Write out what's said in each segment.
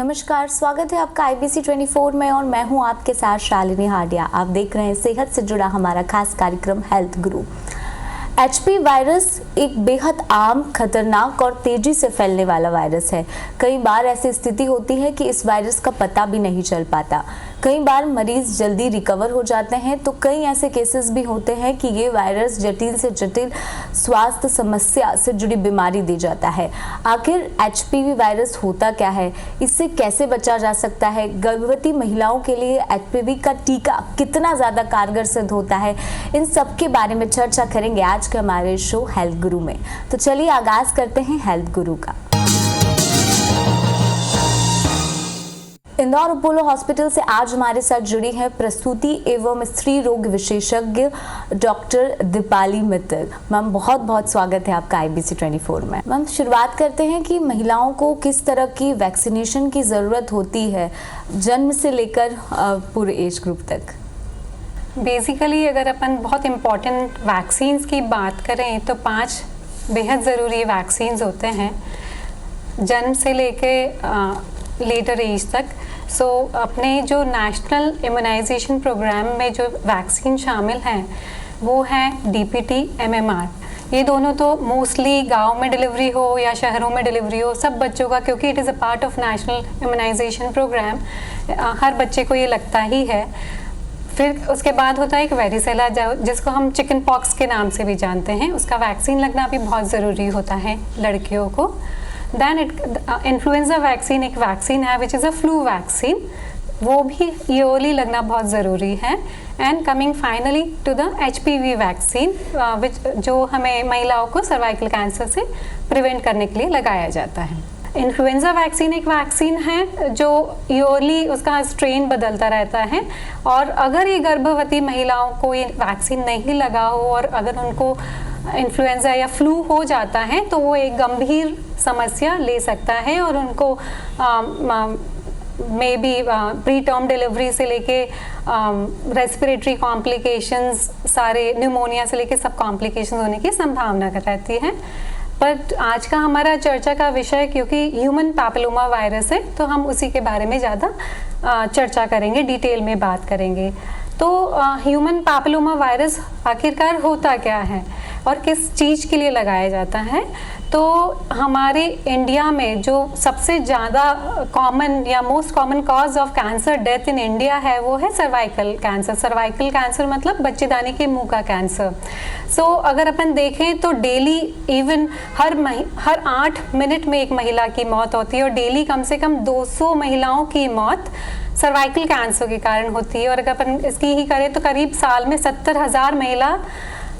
नमस्कार, स्वागत है आपका IBC 24 में और मैं हूं आपके साथ शालिनी हाडिया। आप देख रहे हैं सेहत से जुड़ा हमारा खास कार्यक्रम हेल्थ गुरु। HP वायरस एक बेहद आम, खतरनाक और तेजी से फैलने वाला वायरस है। कई बार ऐसी स्थिति होती है कि इस वायरस का पता भी नहीं चल पाता। कई बार मरीज जल्दी रिकवर हो जाते हैं, तो कई ऐसे केसेस भी होते हैं कि ये वायरस जटिल से जटिल स्वास्थ्य समस्या से जुड़ी बीमारी दे जाता है। आखिर HPV वायरस होता क्या है, इससे कैसे बचा जा सकता है, गर्भवती महिलाओं के लिए HPV का टीका कितना ज़्यादा कारगर सिद्ध होता है, इन सब के बारे में चर्चा करेंगे आज के हमारे शो हेल्थ गुरु में। तो चलिए आगाज करते हैं हेल्थ गुरु का। इंदौर अपोलो हॉस्पिटल से आज हमारे साथ जुड़ी है प्रसूति एवं स्त्री रोग विशेषज्ञ डॉक्टर दीपाली मित्तल। मैम, बहुत बहुत स्वागत है आपका IBC 24 में। मैम, शुरुआत करते हैं कि महिलाओं को किस तरह की वैक्सीनेशन की ज़रूरत होती है जन्म से लेकर पूरे एज ग्रुप तक। बेसिकली अगर अपन बहुत इम्पॉर्टेंट वैक्सीन्स की बात करें तो 5 बेहद ज़रूरी वैक्सीन्स होते हैं जन्म से लेके लेटर एज तक। सो अपने जो नेशनल इम्यूनाइजेशन प्रोग्राम में जो वैक्सीन शामिल हैं वो हैं DPT, MMR। ये दोनों तो मोस्टली गांव में डिलीवरी हो या शहरों में डिलीवरी हो, सब बच्चों का, क्योंकि it is a part of national immunisation programme, हर बच्चे को ये लगता ही है। फिर उसके बाद होता है एक वेरिसेला, जिसको हम चिकन पॉक्स के नाम से भी जानते हैं, उसका वैक्सीन लगना भी बहुत ज़रूरी होता है लड़कियों को। देन इन्फ्लुएंजा वैक्सीन एक वैक्सीन है which is a flu vaccine, वो भी ईयरली लगना बहुत ज़रूरी है। And coming finally to the HPV vaccine which जो हमें महिलाओं को सर्वाइकल कैंसर से प्रिवेंट करने के लिए लगाया जाता है। इन्फ्लुएंजा वैक्सीन एक वैक्सीन है जो ईयरली उसका स्ट्रेन बदलता रहता है, और अगर ये गर्भवती महिलाओं को ये वैक्सीन नहीं लगा हो और अगर उनको इन्फ्लुएंजा या फ्लू हो जाता है तो वो एक गंभीर समस्या ले सकता है और उनको may be pre term delivery से लेके रेस्पिरेटरी कॉम्प्लिकेशंस, सारे न्यूमोनिया से लेके सब कॉम्प्लिकेशंस होने की संभावना रहती है। बट आज का हमारा चर्चा का विषय क्योंकि ह्यूमन पैपिलोमा वायरस है तो हम उसी के बारे में ज़्यादा चर्चा करेंगे, डिटेल में बात करेंगे। तो ह्यूमन पैपिलोमा वायरस आखिरकार होता क्या है और किस चीज़ के लिए लगाया जाता है। तो हमारे इंडिया में जो सबसे ज़्यादा कॉमन या most common cause of cancer death in India है वो है सर्वाइकल कैंसर। सर्वाइकल कैंसर मतलब बच्चेदानी के मुंह का कैंसर। सो अगर अपन देखें तो डेली इवन हर 8 मिनट में एक महिला की मौत होती है और डेली कम से कम 200 महिलाओं की मौत सर्वाइकल कैंसर के कारण होती है। और अगर अपन इसकी ही करें तो करीब साल में 70,000 महिला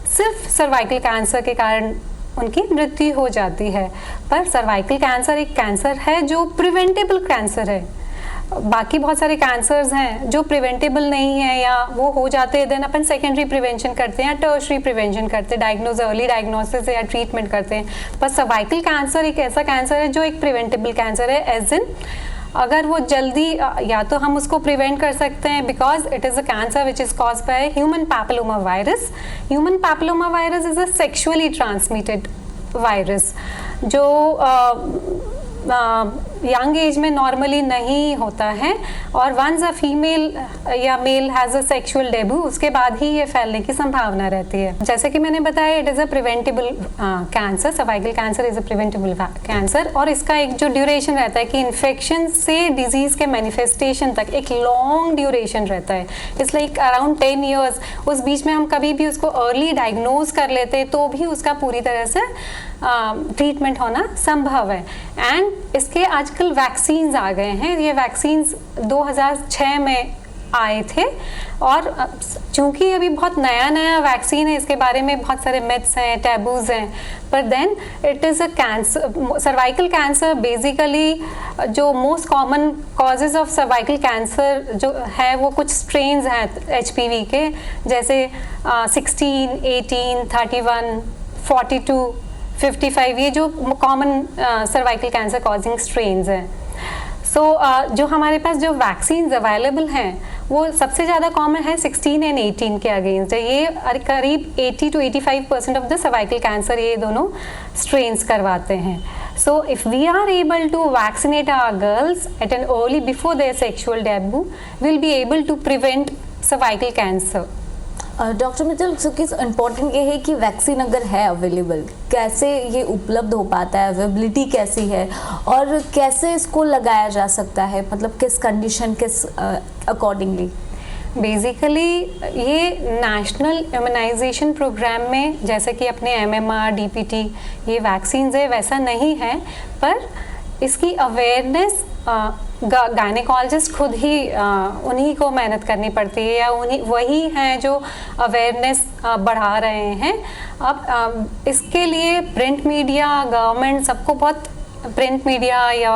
सिर्फ सर्वाइकल कैंसर के कारण उनकी मृत्यु हो जाती है। पर सर्वाइकल कैंसर एक कैंसर है जो प्रिवेंटेबल कैंसर है। बाकी बहुत सारे कैंसर्स हैं जो प्रिवेंटेबल नहीं है या वो हो जाते हैं, देन अपन सेकेंडरी प्रिवेंशन करते हैं या टर्शरी प्रिवेंशन करते हैं, अर्ली डायग्नोसिस या ट्रीटमेंट करते हैं। पर सर्वाइकल कैंसर एक ऐसा कैंसर है जो एक प्रिवेंटेबल कैंसर है, एज इन अगर वो जल्दी या तो हम उसको प्रिवेंट कर सकते हैं because it is a cancer which is cause by human papilloma virus. Human papilloma virus is a sexually transmitted virus जो यंग एज में नॉर्मली नहीं होता है, और वंस अ फीमेल या male has a sexual debut उसके बाद ही ये फैलने की संभावना रहती है। जैसे कि मैंने बताया it is a preventable cancer, cervical cancer is a preventable cancer, और इसका एक जो ड्यूरेशन रहता है कि इन्फेक्शन से डिजीज़ के मैनिफेस्टेशन तक एक लॉन्ग ड्यूरेशन रहता है, इट्स लाइक अराउंड 10 ईयर्स। उस बीच में हम कभी भी उसको अर्ली डायग्नोज कर लेते तो भी उसका पूरी तरह से ट्रीटमेंट होना संभव है। एंड इसके आजकल वैक्सीन्स आ गए हैं। ये वैक्सीन्स 2006 में आए थे, और चूंकि अभी बहुत नया वैक्सीन है इसके बारे में बहुत सारे मिथ्स हैं, टैबूज हैं, पर then it is a cancer. Cervical cancer basically जो most common causes of cervical cancer जो है वो कुछ स्ट्रेन्स हैं HPV के, जैसे 16, 18, 31, 42, 55, ये जो common cervical cancer causing strains हैं। सो जो हमारे पास जो वैक्सीन्स अवेलेबल हैं वो सबसे ज़्यादा कॉमन है 16 एंड 18 के अगेंस्ट है। ये करीब 80 to 85% of the cervical cancer ये दोनों स्ट्रेन्स करवाते हैं। So if we are able to vaccinate our girls at an early before their sexual debut, we'll be able to prevent cervical cancer. Doctor Mittal, क्योंकि important ये है कि vaccine अगर है अवेलेबल, कैसे ये उपलब्ध हो पाता है, अवेलेबिलिटी कैसी है और कैसे इसको लगाया जा सकता है, मतलब किस कंडीशन किस अकॉर्डिंगली? बेसिकली ये नेशनल इम्यूनाइजेशन प्रोग्राम में जैसे कि अपने MMR, DPT ये वैक्सीन्स है वैसा नहीं है, पर इसकी अवेयरनेस गायनेकोलॉजिस्ट खुद ही उन्हीं को मेहनत करनी पड़ती है, या उन्हीं वही हैं जो अवेयरनेस बढ़ा रहे हैं। अब इसके लिए प्रिंट मीडिया, गवर्नमेंट सबको बहुत, प्रिंट मीडिया या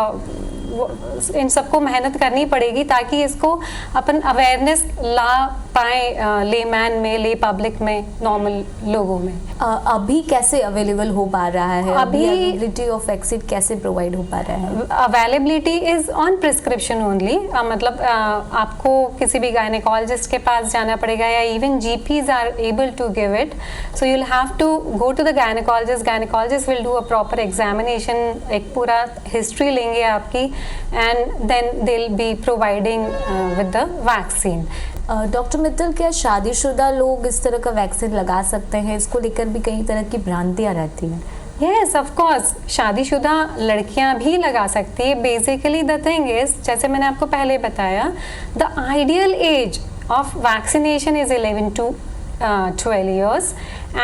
इन सबको मेहनत करनी पड़ेगी ताकि इसको अपन अवेयरनेस ला पाए लेमैन में, ले पब्लिक में, नॉर्मल लोगों में। अभी कैसे अवेलेबल हो पा रहा है? अभी अवेलेबिलिटी ऑफ वैक्सीन कैसे प्रोवाइड हो पा रहा है? Availability is on prescription only, मतलब आपको किसी भी गायनेकोलॉजिस्ट के पास जाना पड़ेगा या even GPs are able to give it, so you will have to go to the gynaecologist will do a proper examination, एक पूरा हिस्ट्री लेंगे आपकी, and then they will be providing with the vaccine. Doctor Mittal, क्या शादीशुदा लोग इस तरह का वैक्सीन लगा सकते हैं? इसको लेकर भी कई तरह की भ्रांतियां रहती हैं। यस, ऑफ कोर्स, शादीशुदा लड़कियां भी लगा सकती है। बेसिकली द थिंग इज, जैसे मैंने आपको पहले बताया, the ideal as of vaccination is 11 to 12 years,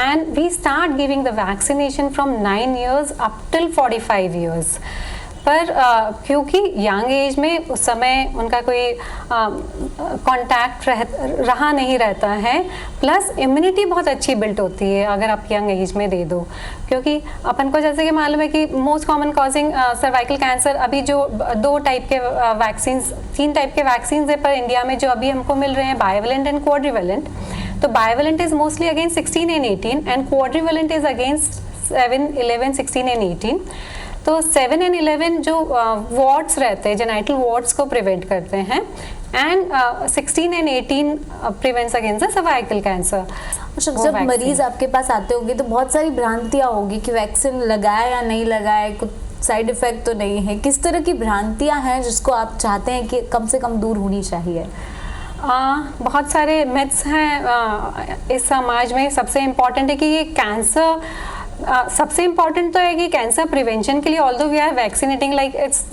and we start giving the vaccination from 9 years up till 45 years. पर क्योंकि यंग एज में उस समय उनका कोई कांटेक्ट रहा नहीं रहता है, प्लस इम्यूनिटी बहुत अच्छी बिल्ट होती है अगर आप यंग एज में दे दो, क्योंकि अपन को जैसे कि मालूम है कि most common causing cervical cancer, अभी जो 2 टाइप के वैक्सीन्स, 3 टाइप के वैक्सीन्स है पर इंडिया में जो अभी हमको मिल रहे हैं, बाइवेलेंट एंड क्वाड्रिवेलेंट। तो bivalent is mostly against 16 and 18 and quadrivalent is against 7, 11, 16 and 18। तो 7 and 11 जो वार्ड्स रहते हैं, जेनाइटल वार्ड्स को प्रिवेंट करते हैं, and 16 and 18 prevents against the cervical cancer. अच्छा, जब मरीज आपके पास आते होंगे तो बहुत सारी भ्रांतियां होगी कि वैक्सीन लगाए या नहीं लगाए, कुछ साइड इफेक्ट तो नहीं है, किस तरह की भ्रांतियां हैं जिसको आप चाहते हैं कि कम से कम दूर होनी चाहिए? बहुत सारे मिथ्स हैं इस समाज में। सबसे इम्पॉर्टेंट है कि ये कैंसर, सबसे इम्पॉर्टेंट तो है कि कैंसर प्रिवेंशन के लिए although we are vaccinating, like it's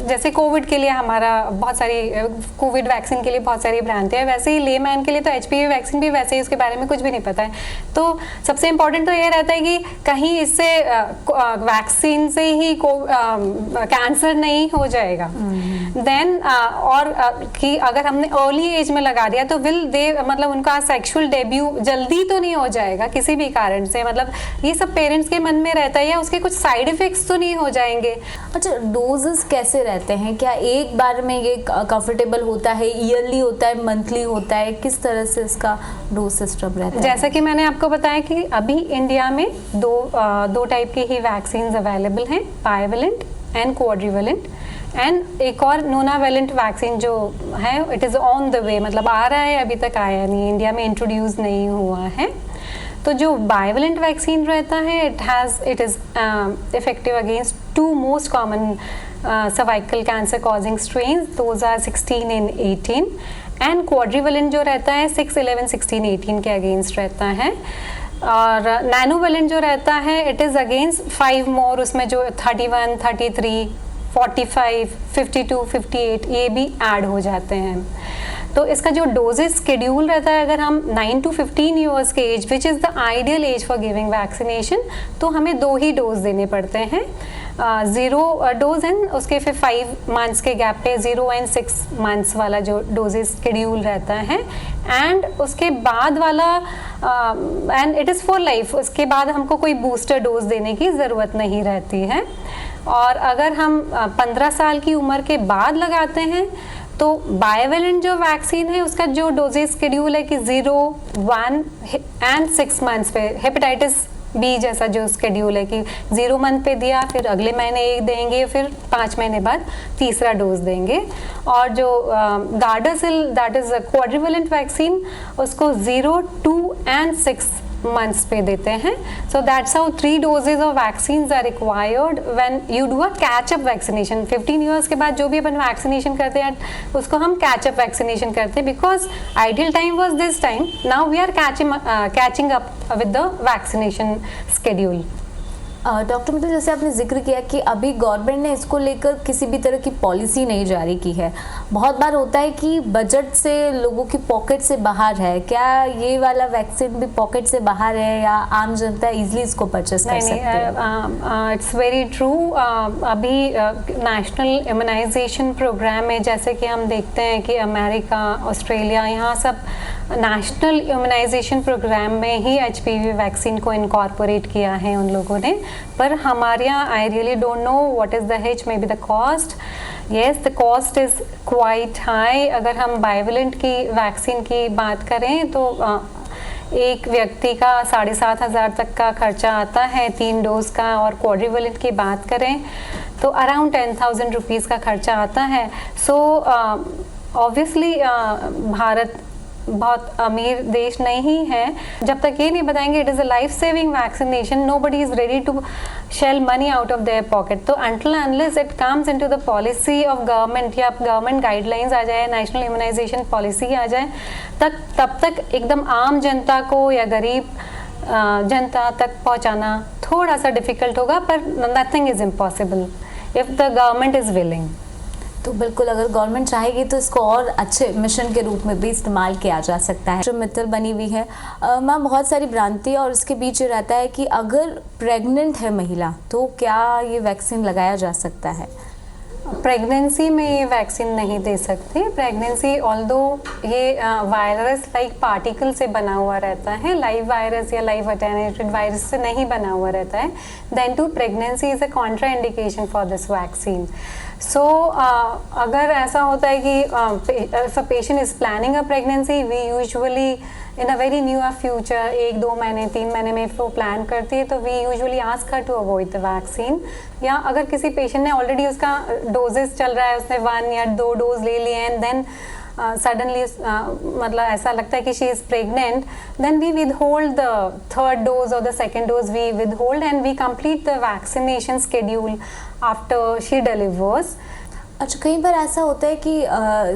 जैसे कोविड के लिए हमारा बहुत सारी, कोविड वैक्सीन के लिए बहुत सारी भ्रांतियाँ है, वैसे ही लेमैन के लिए तो HPV वैक्सीन भी वैसे ही उसके बारे में कुछ भी नहीं पता है। तो सबसे इम्पॉर्टेंट तो ये रहता है कि कहीं इससे वैक्सीन से ही कैंसर नहीं हो जाएगा। देन और कि अगर हमने अर्ली एज में लगा दिया तो विल दे, मतलब उनका सेक्सुअल डेब्यू जल्दी तो नहीं हो जाएगा किसी भी कारण से, मतलब ये सब पेरेंट्स के मन में रहता है, या उसके कुछ साइड इफेक्ट्स तो नहीं हो जाएंगे। अच्छा, डोजेस कैसे रहते हैं? क्या एक बार में ये कंफर्टेबल होता है, ईयरली होता है, मंथली होता है, किस तरह से इसका डोज सिस्टम रहता है? जैसा कि मैंने आपको बताया कि अभी इंडिया में दो टाइप की ही वैक्सीन अवेलेबल हैं, बाइवेलेंट एंड क्वाड्रिवेलेंट, एंड एक और नोनावेलेंट वैक्सीन जो है it is on the way, मतलब आ रहा है, अभी तक आया नहीं, इंडिया में इंट्रोड्यूस नहीं हुआ है। तो जो बाइवेलेंट वैक्सीन रहता है it is effective against 2 most common cervical cancer causing strains, those are 16 and 18, and quadrivalent जो रहता है 6, 11, 16, 18 के अगेंस्ट रहता है, और नैनोवेलेंट जो रहता है इट इज़ अगेंस्ट 5 मोर, उसमें जो 31, 33, 45, 52, 58 ये भी ऐड हो जाते हैं। तो इसका जो डोजेस स्केड्यूल रहता है, अगर हम 9 to 15 ईयर्स के age which is the ideal age for giving vaccination, तो हमें 2 ही डोज देने पड़ते हैं, 0 डोज एंड उसके फिर 5 मंथ्स के गैप पे 0 and 6 मंथ्स वाला जो डोजेस स्केड्यूल रहता है, एंड उसके बाद वाला and it is for life. उसके बाद हमको कोई बूस्टर डोज देने की ज़रूरत नहीं रहती है। और अगर हम 15 साल की उम्र के बाद लगाते हैं तो बाइवेलेंट जो वैक्सीन है उसका जो डोजेज स्केड्यूल है कि 0, 1 and 6 मंथ्स पे, हेपेटाइटिस बी जैसा जो स्केड्यूल है कि 0 मंथ पे दिया, फिर अगले महीने 1 देंगे, फिर 5 महीने बाद तीसरा डोज देंगे। और जो Gardasil that is quadrivalent vaccine, उसको 0, 2 and 6 मंथ्स पे देते हैं. So that's how 3 doses of vaccines are required when you do a catch up vaccination. 15 years के बाद जो भी अपन वैक्सीनेशन करते हैं उसको हम कैचअप वैक्सीनेशन करते हैं, because ideal time was this time. Now we are catching up with the vaccination schedule. Doctor Mittal, जैसे आपने जिक्र किया कि अभी गवर्नमेंट ने इसको लेकर किसी भी तरह की पॉलिसी नहीं जारी की है. बहुत बार होता है कि बजट से लोगों की पॉकेट से बाहर है. क्या ये वाला वैक्सीन भी पॉकेट से बाहर है या आम जनता इजीली इसको परचेस कर सकती है? It's very true. अभी नेशनल इम्यूनाइजेशन प्रोग्राम है, जैसे कि हम देखते हैं कि अमेरिका, ऑस्ट्रेलिया, यहाँ सब नेशनल इम्यूनाइजेशन प्रोग्राम में ही HPV वैक्सीन को इनकॉर्पोरेट किया है उन लोगों ने. पर हमारे यहाँ I really don't know what is the hitch, may be the cost. Yes, the cost is quite high. अगर हम बाइवेलेंट की वैक्सीन की बात करें तो एक व्यक्ति का 7,500 तक का खर्चा आता है 3 डोज का, और क्वाड्रिवेलेंट की बात करें तो अराउंड 10,000 रुपीज़ का खर्चा आता है. सो ऑब्वियसली भारत बहुत अमीर देश नहीं है. जब तक ये नहीं बताएंगे it is a life saving vaccination, nobody is ready to shell money out of their pocket. तो until unless it comes into the policy of government या गवर्नमेंट गाइडलाइंस आ जाए, नेशनल इम्यूनाइजेशन पॉलिसी आ जाए, तब तक एकदम आम जनता को या गरीब जनता तक पहुंचाना थोड़ा सा डिफिकल्ट होगा. पर nothing is impossible if the government is willing. तो बिल्कुल, अगर गवर्नमेंट चाहेगी तो इसको और अच्छे मिशन के रूप में भी इस्तेमाल किया जा सकता है. जो मित्तल बनी हुई है मैम, बहुत सारी भ्रांति और उसके बीच ये रहता है कि अगर प्रेग्नेंट है महिला तो क्या ये वैक्सीन लगाया जा सकता है? प्रेगनेंसी में ये वैक्सीन नहीं दे सकते. प्रेगनेंसी ऑल्दो ये वायरस लाइक पार्टिकल से बना हुआ रहता है, लाइव वायरस या लाइव अटेन्यूएटेड वायरस से नहीं बना हुआ रहता है. Then to pregnancy is a contraindication for this vaccine. So अगर ऐसा होता है कि if a patient is planning a pregnancy, we usually in a very new future 1-2 महीने 3 महीने में वो प्लान करती है, तो we usually ask her to avoid the vaccine. या अगर किसी पेशेंट ने ऑलरेडी उसका डोजेस चल रहा है, उसने 1 या 2 डोज ले लिए एंड देन सडनली मतलब ऐसा लगता है कि she is pregnant, then we withhold the 3rd dose और the 2nd dose we withhold and we complete the vaccination schedule after she delivers. अच्छा, कई बार ऐसा होता है कि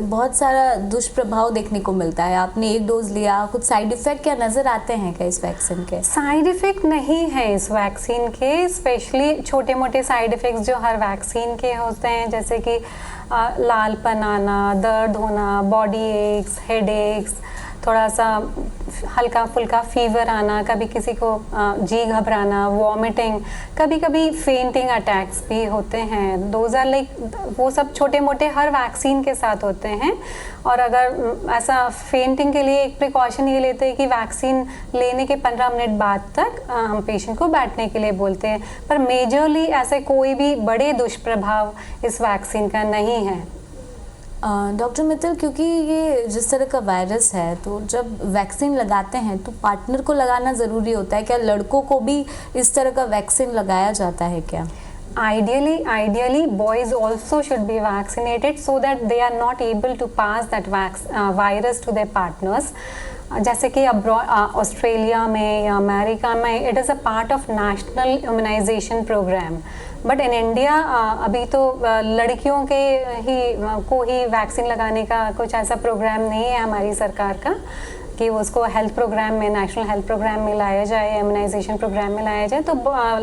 बहुत सारा दुष्प्रभाव देखने को मिलता है. आपने 1 डोज लिया, कुछ साइड इफ़ेक्ट क्या नज़र आते हैं क्या इस वैक्सीन के? साइड इफ़ेक्ट नहीं है इस वैक्सीन के, स्पेशली छोटे मोटे साइड इफ़ेक्ट्स जो हर वैक्सीन के होते हैं, जैसे कि लालपन आना, दर्द होना, बॉडी एक्स, हेड एक्स, थोड़ा सा हल्का फुल्का फीवर आना, कभी किसी को जी घबराना, वॉमिटिंग, कभी कभी फेंटिंग अटैक्स भी होते हैं. दोज आर लाइक, वो सब छोटे मोटे हर वैक्सीन के साथ होते हैं. और अगर ऐसा फेंटिंग के लिए एक प्रिकॉशन ये लेते हैं कि वैक्सीन लेने के 15 मिनट बाद तक हम पेशेंट को बैठने के लिए बोलते हैं. पर मेजरली ऐसे कोई भी बड़े दुष्प्रभाव इस वैक्सीन का नहीं है. डॉक्टर मित्तल, क्योंकि ये जिस तरह का वायरस है, तो जब वैक्सीन लगाते हैं तो पार्टनर को लगाना ज़रूरी होता है. क्या लड़कों को भी इस तरह का वैक्सीन लगाया जाता है क्या? Ideally, boys also should be vaccinated so that they are not able to pass that virus to their partners. जैसे कि ऑस्ट्रेलिया में या अमेरिका में it is a part of national immunisation programme. But in India अभी तो लड़कियों के को ही वैक्सीन लगाने का कुछ ऐसा प्रोग्राम नहीं है हमारी सरकार का कि उसको हेल्थ प्रोग्राम में, नेशनल हेल्थ प्रोग्राम में लाया जाए, इम्यूनाइजेशन प्रोग्राम में लाया जाए. तो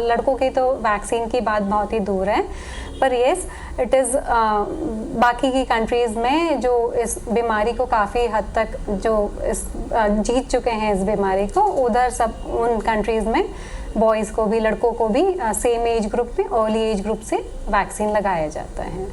लड़कों की तो वैक्सीन की बात बहुत ही दूर है. पर येस, इट इज़ बाकी की कंट्रीज़ में जो इस बीमारी को काफ़ी हद तक जो जीत चुके हैं इस बीमारी को, उधर सब उन कंट्रीज़ में बॉयज़ को भी, लड़कों को भी सेम एज ग्रुप में, अर्ली एज ग्रुप से वैक्सीन लगाया जाता है.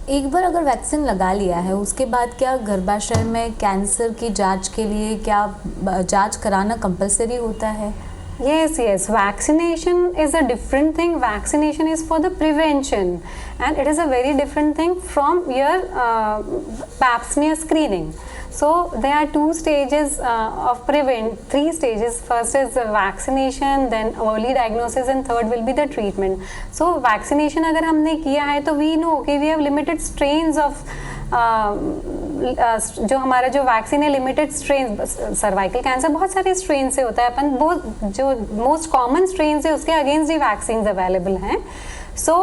एक बार अगर वैक्सीन लगा लिया है, उसके बाद क्या गर्भाशय में कैंसर की जांच के लिए क्या जांच कराना कंपलसरी होता है? Yes, vaccination is a different thing. Vaccination is for the prevention, and it is a very different thing from your pap smear screening. So there are 2 stages of 3 stages. First is the vaccination, then early diagnosis, and third will be the treatment. So vaccination अगर हमने किया है तो we know कि we have limited strains of जो हमारा जो vaccine है लिमिटेड स्ट्रेन, सर्वाइकल कैंसर बहुत सारे स्ट्रेन से होता है, अपन वो जो मोस्ट कॉमन स्ट्रेन है उसके अगेंस्ट ही वैक्सीन अवेलेबल हैं। सो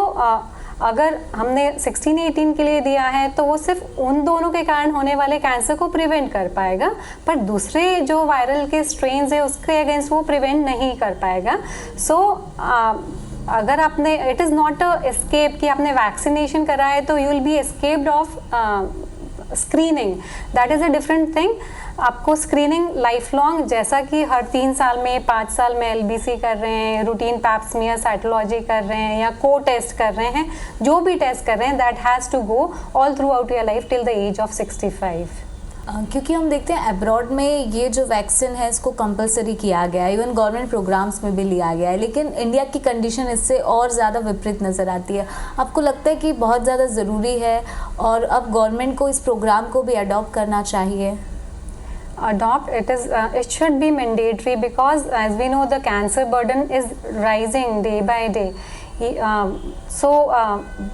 अगर हमने 16-18 के लिए दिया है तो वो सिर्फ उन दोनों के कारण होने वाले कैंसर को प्रिवेंट कर पाएगा, पर दूसरे जो वायरल के स्ट्रेन है उसके अगेंस्ट वो प्रिवेंट नहीं कर पाएगा। सो अगर आपने, it is not a escape कि आपने वैक्सीनेशन करा है तो you will be escaped of screening, that is a different thing. आपको स्क्रीनिंग लाइफ लॉन्ग, जैसा कि हर 3 साल में 5 साल में LBC कर रहे हैं, रूटीन पैप्समियर साइटोलॉजी कर रहे हैं या को टेस्ट कर रहे हैं, जो भी टेस्ट कर रहे हैं that has to go all throughout your life till the age of 65। क्योंकि हम देखते हैं अब्रॉड में ये जो वैक्सीन है इसको कंपलसरी किया गया है, इवन गवर्नमेंट प्रोग्राम्स में भी लिया गया है, लेकिन इंडिया की कंडीशन इससे और ज़्यादा विपरीत नज़र आती है। आपको लगता है कि बहुत ज़्यादा ज़रूरी है और अब गवर्नमेंट को इस प्रोग्राम को भी अडॉप्ट करना चाहिए? Adopt, it should be mandatory because as we know the cancer burden is rising day by day.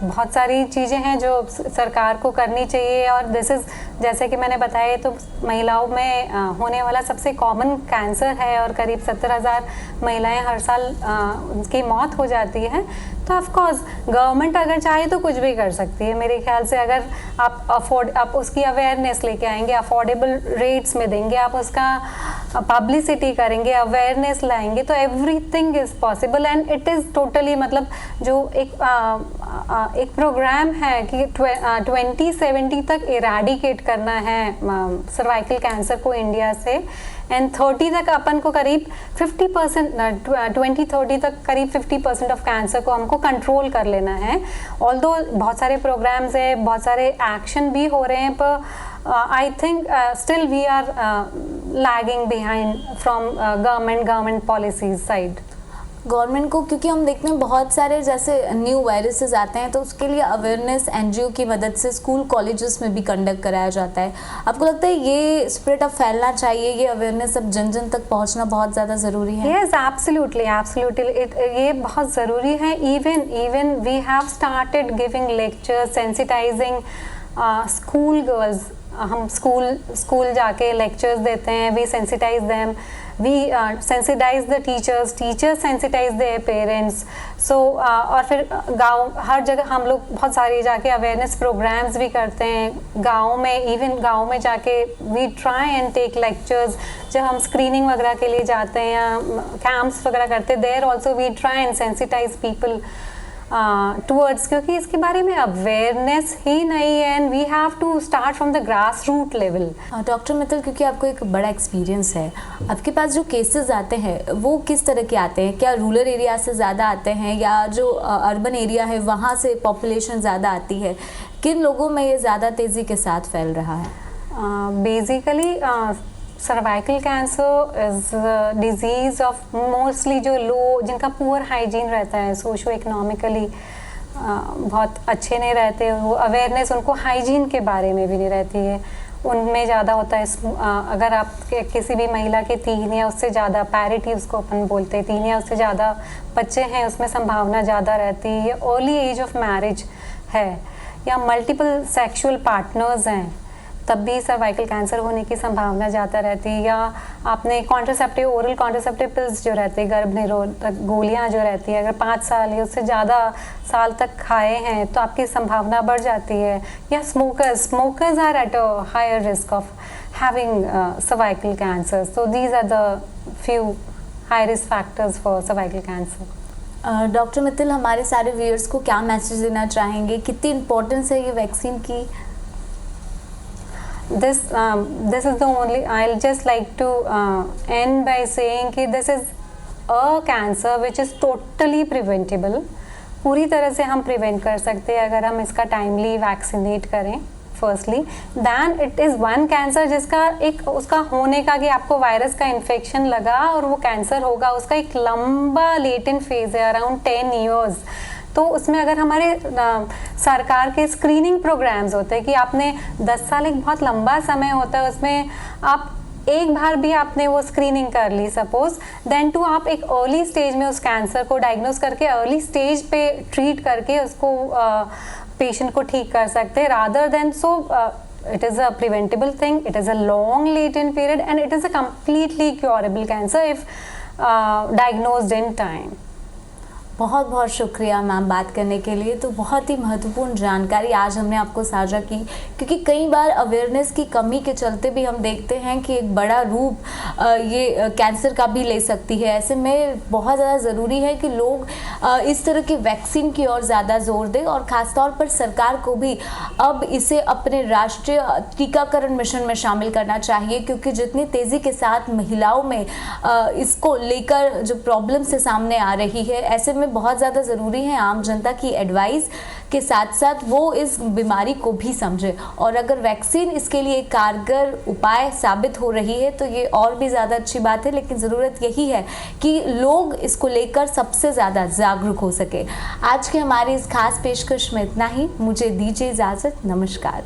बहुत सारी चीज़ें हैं जो सरकार को करनी चाहिए और दिस इज़, जैसे कि मैंने बताया, तो महिलाओं में होने वाला सबसे कॉमन कैंसर है और करीब 70,000 महिलाएं हर साल उनकी मौत हो जाती है। तो ऑफ कोर्स गवर्नमेंट अगर चाहे तो कुछ भी कर सकती है मेरे ख्याल से। अगर आप उसकी अवेयरनेस लेके आएंगे, अफोर्डेबल रेट्स में देंगे, आप उसका पब्लिसिटी करेंगे, अवेयरनेस लाएंगे, तो everything is possible and it is totally, मतलब जो एक प्रोग्राम है कि 2070 तक इराडिकेट करना है सर्वाइकल कैंसर को इंडिया से, एंड 30 तक अपन को करीब 50%, 2030 तक करीब 50% ऑफ कैंसर को हमको कंट्रोल कर लेना है। ऑल्दो बहुत सारे प्रोग्राम्स है, बहुत सारे एक्शन भी हो रहे हैं, पर I think still we are lagging behind from government policies side. Government को, क्योंकि हम देखते हैं बहुत सारे जैसे न्यू वायरसेस आते हैं तो उसके लिए अवेयरनेस NGO की मदद से स्कूल कॉलेजेस में भी कंडक्ट कराया जाता है। आपको लगता है ये स्प्रेड अब फैलना चाहिए, ये अवेयरनेस अब जन जन तक पहुंचना बहुत ज़्यादा ज़रूरी है? यस, एब्सोल्युटली, ये बहुत ज़रूरी है। Even we have started giving lectures, sensitising school girls. हम स्कूल जाके लेक्चर्स देते हैं, we sensitise them, we sensitize the teachers sensitize their parents। so और फिर गांव, हर जगह हम लोग बहुत सारी जाके अवेयरनेस प्रोग्राम्स भी करते हैं गांव में। इवन गांव में जाके we try and take lectures। जब हम स्क्रीनिंग वगैरह के लिए जाते हैं या कैंप्स वगैरह करते हैं, there also we try and sensitize people towards, क्योंकि इसके बारे में अवेयरनेस ही नहीं है and we have to start from the grass root level. Doctor Mittal, क्योंकि आपको एक बड़ा एक्सपीरियंस है, आपके पास जो केसेस आते हैं वो किस तरह के आते हैं? क्या रूरल एरिया से ज़्यादा आते हैं या जो अर्बन एरिया है वहाँ से पॉपुलेशन ज़्यादा आती है? किन लोगों में ये ज़्यादा तेज़ी के साथ फैल रहा है? Basically cervical cancer is disease of mostly जो जिनका पुअर हाइजीन रहता है, सोशो इकोनॉमिकली बहुत अच्छे नहीं रहते, वो अवेयरनेस उनको हाइजीन के बारे में भी नहीं रहती है, उनमें ज़्यादा होता है। अगर आप किसी भी महिला के 3 या उससे ज़्यादा, पैरिटी उसको अपन बोलते हैं, 3 या उससे ज़्यादा बच्चे हैं, उसमें संभावना ज़्यादा रहती है, या अर्ली एज ऑफ मैरिज है, या मल्टीपल सेक्सुअल पार्टनर्स हैं, तब भी सर्वाइकल कैंसर होने की संभावना ज़्यादा रहती है। या आपने कॉन्ट्रासेप्टिव, ओरल कॉन्ट्रासेप्टिव पिल्स जो रहते हैं, गर्भ निरोधक गोलियाँ जो रहती है, अगर 5 साल या उससे ज़्यादा साल तक खाए हैं तो आपकी संभावना बढ़ जाती है। या smokers are at a higher risk of having cervical cancer. So these are the few high risk factors for cervical cancer. Doctor Mittal, हमारे सारे व्यूअर्स को क्या मैसेज देना चाहेंगे? कितनी इम्पोर्टेंस है ये वैक्सीन की? This is the only, I'll just like to end by saying कि this is a cancer which is totally preventable। पूरी तरह से हम प्रिवेंट कर सकते हैं अगर हम इसका टाइमली वैक्सीनेट करें firstly. Then it is one cancer जिसका एक उसका होने का, कि आपको वायरस का इन्फेक्शन लगा और वो कैंसर होगा, उसका एक लंबा लेटेंट फेज है अराउंड 10 years। तो उसमें अगर हमारे सरकार के स्क्रीनिंग प्रोग्राम्स होते हैं कि आपने 10 साल एक बहुत लंबा समय होता है, उसमें आप एक बार भी आपने वो स्क्रीनिंग कर ली सपोज, देन टू आप एक अर्ली स्टेज में उस कैंसर को डायग्नोज करके अर्ली स्टेज पे ट्रीट करके उसको पेशेंट को ठीक कर सकते हैं, rather than it is a preventable thing, it is a long latent period, and it is a completely curable cancer if diagnosed in time. बहुत बहुत शुक्रिया मैम बात करने के लिए। तो बहुत ही महत्वपूर्ण जानकारी आज हमने आपको साझा की, क्योंकि कई बार अवेयरनेस की कमी के चलते भी हम देखते हैं कि एक बड़ा रूप ये कैंसर का भी ले सकती है। ऐसे में बहुत ज़्यादा ज़रूरी है कि लोग इस तरह के वैक्सीन की ओर ज़्यादा जोर दें, और ख़ासतौर पर सरकार को भी अब इसे अपने राष्ट्रीय टीकाकरण मिशन में शामिल करना चाहिए, क्योंकि जितनी तेज़ी के साथ महिलाओं में इसको लेकर जो प्रॉब्लम से सामने आ रही है, ऐसे में बहुत ज़्यादा ज़रूरी है आम जनता की एडवाइस के साथ साथ वो इस बीमारी को भी समझे। और अगर वैक्सीन इसके लिए कारगर उपाय साबित हो रही है तो ये और भी ज़्यादा अच्छी बात है, लेकिन ज़रूरत यही है कि लोग इसको लेकर सबसे ज़्यादा जागरूक हो सके। आज की हमारी इस खास पेशकश में इतना ही। मुझे दीजिए इजाज़त। नमस्कार।